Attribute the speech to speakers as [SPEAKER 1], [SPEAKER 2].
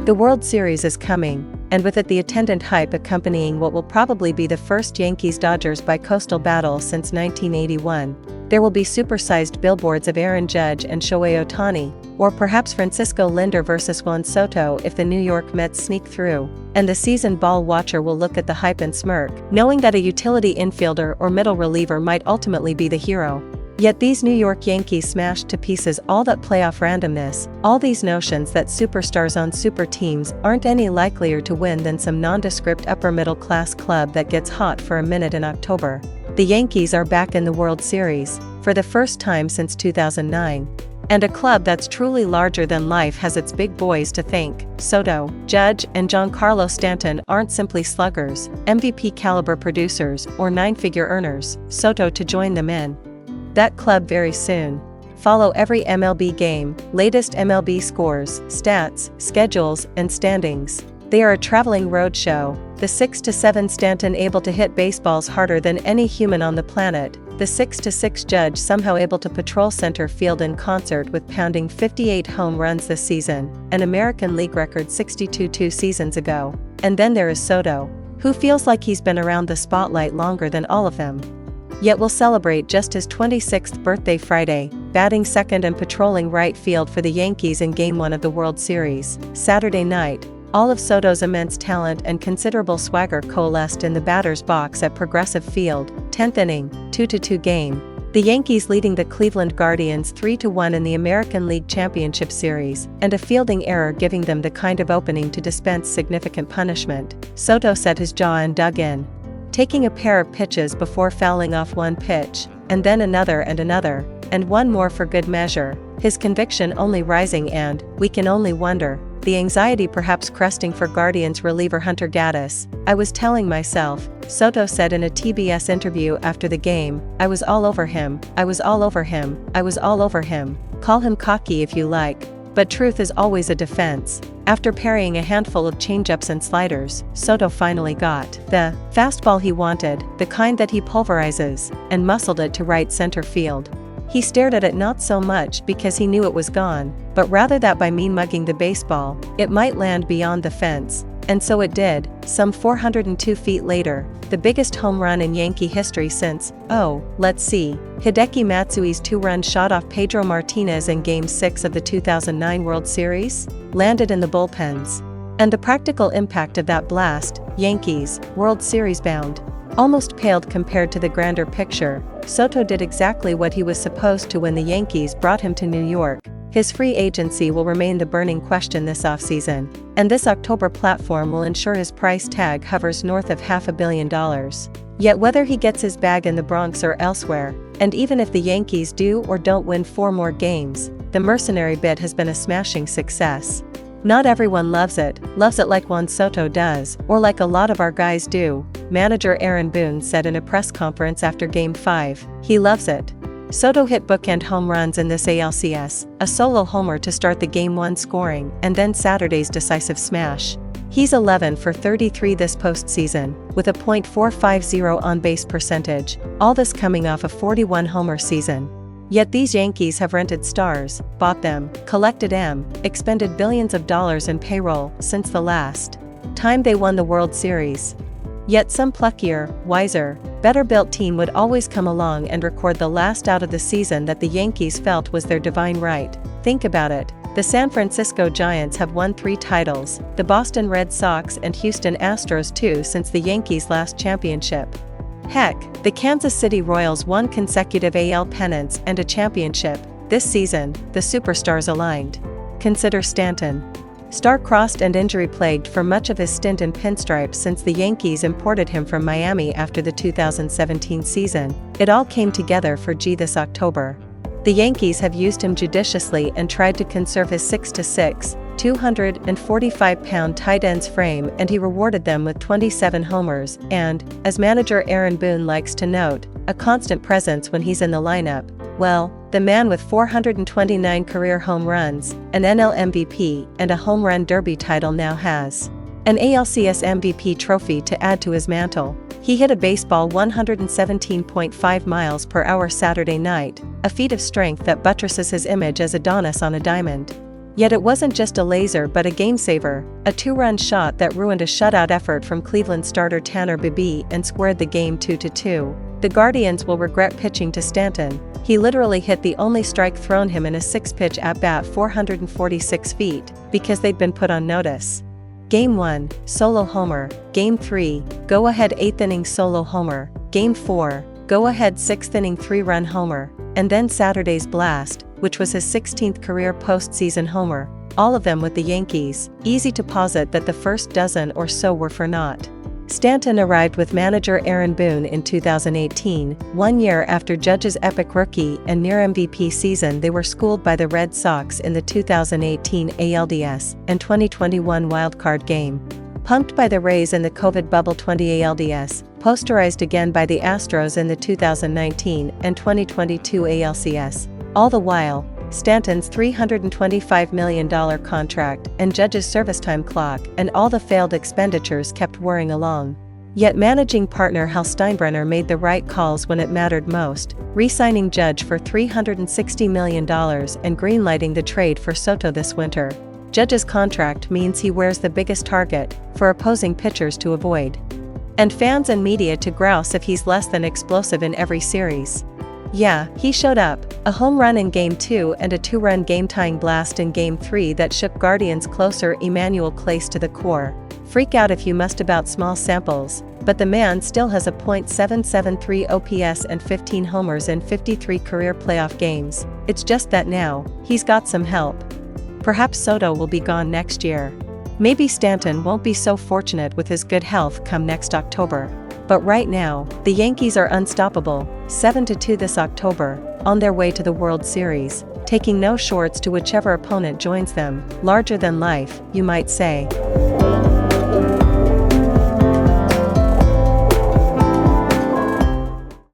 [SPEAKER 1] The World Series is coming, and with it the attendant hype accompanying what will probably be the first Yankees-Dodgers bicoastal battle since 1981. There will be supersized billboards of Aaron Judge and Shohei Ohtani, or perhaps Francisco Lindor versus Juan Soto if the New York Mets sneak through, and the seasoned ball watcher will look at the hype and smirk, knowing that a utility infielder or middle reliever might ultimately be the hero. Yet these New York Yankees smashed to pieces all that playoff randomness, all these notions that superstars on super teams aren't any likelier to win than some nondescript upper-middle-class club that gets hot for a minute in October. The Yankees are back in the World Series, for the first time since 2009. And a club that's truly larger than life has its big boys to thank. Soto, Judge, and Giancarlo Stanton aren't simply sluggers, MVP-caliber producers, or nine-figure earners. Soto to join them in that club very soon. Follow every MLB game, latest MLB scores, stats, schedules, and standings. They are a traveling roadshow. The 6'7" Stanton able to hit baseballs harder than any human on the planet. The 6'6" Judge somehow able to patrol center field in concert with pounding 58 home runs this season, an American League record 62 2 seasons ago. And then there is Soto, who feels like he's been around the spotlight longer than all of them. Yet will celebrate just his 26th birthday Friday, batting second and patrolling right field for the Yankees in Game 1 of the World Series. Saturday night, all of Soto's immense talent and considerable swagger coalesced in the batter's box at Progressive Field, 10th inning, 2-2 game. The Yankees leading the Cleveland Guardians 3-1 in the American League Championship Series, and a fielding error giving them the kind of opening to dispense significant punishment. Soto set his jaw and dug in, taking a pair of pitches before fouling off one pitch, and then another, and one more for good measure, his conviction only rising and, we can only wonder, the anxiety perhaps cresting for Guardians reliever Hunter Gaddis. I was telling myself, Soto said in a TBS interview after the game, I was all over him, I was all over him, I was all over him. Call him cocky if you like, but truth is always a defense. After parrying a handful of changeups and sliders, Soto finally got the fastball he wanted, the kind that he pulverizes, and muscled it to right center field. He stared at it not so much because he knew it was gone, but rather that by mean-mugging the baseball, it might land beyond the fence. And so it did, some 402 feet later, the biggest home run in Yankee history since, let's see, Hideki Matsui's two-run shot off Pedro Martinez in Game 6 of the 2009 World Series, landed in the bullpens. And the practical impact of that blast, Yankees, World Series bound, almost paled compared to the grander picture. Soto did exactly what he was supposed to when the Yankees brought him to New York. His free agency will remain the burning question this offseason, and this October platform will ensure his price tag hovers north of $500 million. Yet whether he gets his bag in the Bronx or elsewhere, and even if the Yankees do or don't win 4 more games, the mercenary bid has been a smashing success. Not everyone loves it like Juan Soto does, or like a lot of our guys do, manager Aaron Boone said in a press conference after Game 5. He loves it. Soto hit bookend home runs in this ALCS, a solo homer to start the Game 1 scoring, and then Saturday's decisive smash. He's 11 for 33 this postseason, with a .450 on-base percentage, all this coming off a 41-homer season. Yet these Yankees have rented stars, bought them, collected expended billions of dollars in payroll since the last time they won the World Series. Yet some pluckier, wiser, better-built team would always come along and record the last out of the season that the Yankees felt was their divine right. Think about it. The San Francisco Giants have won 3 titles, the Boston Red Sox and Houston Astros 2 since the Yankees' last championship. Heck, the Kansas City Royals won consecutive AL pennants and a championship. This season, the superstars aligned. Consider Stanton. Star-crossed and injury-plagued for much of his stint in pinstripes since the Yankees imported him from Miami after the 2017 season, it all came together for G this October. The Yankees have used him judiciously and tried to conserve his 6'6", 245-pound tight end's frame, and he rewarded them with 27 homers and, as manager Aaron Boone likes to note, a constant presence when he's in the lineup. Well, the man with 429 career home runs, an NL MVP, and a home run derby title now has an ALCS MVP trophy to add to his mantle. He hit a baseball 117.5 miles per hour Saturday night, a feat of strength that buttresses his image as Adonis on a diamond. Yet it wasn't just a laser but a game-saver, a two-run shot that ruined a shutout effort from Cleveland starter Tanner Bibee and squared the game 2-2. The Guardians will regret pitching to Stanton. He literally hit the only strike thrown him in a six-pitch at-bat 446 feet, because they'd been put on notice. Game 1, solo homer. Game 3, go-ahead 8th inning solo homer. Game 4, go-ahead 6th inning 3-run homer. And then Saturday's blast, which was his 16th career postseason homer, all of them with the Yankees. Easy to posit that the first dozen or so were for naught. Stanton arrived with manager Aaron Boone in 2018, 1 year after Judge's epic rookie and near MVP season. They were schooled by the Red Sox in the 2018 ALDS and 2021 wildcard game. Punked by the Rays in the COVID Bubble 20 ALDS, posterized again by the Astros in the 2019 and 2022 ALCS. All the while, Stanton's $325 million contract and Judge's service time clock and all the failed expenditures kept whirring along. Yet managing partner Hal Steinbrenner made the right calls when it mattered most, re-signing Judge for $360 million and greenlighting the trade for Soto this winter. Judge's contract means he wears the biggest target for opposing pitchers to avoid, and fans and media to grouse if he's less than explosive in every series. Yeah, he showed up, a home run in Game 2 and a two-run game-tying blast in Game 3 that shook Guardians closer Emmanuel Clase to the core. Freak out if you must about small samples, but the man still has a .773 OPS and 15 homers in 53 career playoff games. It's just that now, he's got some help. Perhaps Soto will be gone next year. Maybe Stanton won't be so fortunate with his good health come next October. But right now, the Yankees are unstoppable, 7-2 this October, on their way to the World Series, taking no shorts to whichever opponent joins them. Larger than life, you might say.